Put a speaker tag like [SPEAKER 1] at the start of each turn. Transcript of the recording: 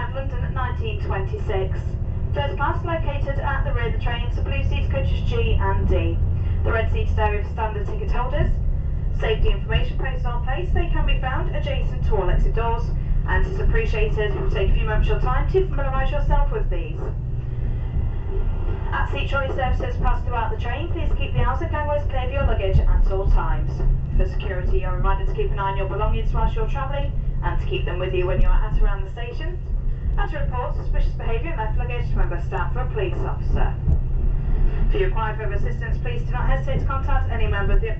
[SPEAKER 1] arrived London at 1926. First class located at the rear of the train, so blue seats coaches G and D. The red seated area for standard ticket holders. Safety information posted on place. They can be found adjacent to all exit doors, and it's appreciated if you take a few moments of your time to familiarise yourself with these. At seat choice services passed throughout the train, please keep the outer gangways clear of your luggage at all times. For security, you're reminded to keep an eye on your belongings whilst you're travelling, and to keep them with you when you're at around the station. And to report suspicious behaviour and left luggage to a member of staff or a police officer. If you require further assistance, please do not hesitate to contact any member of the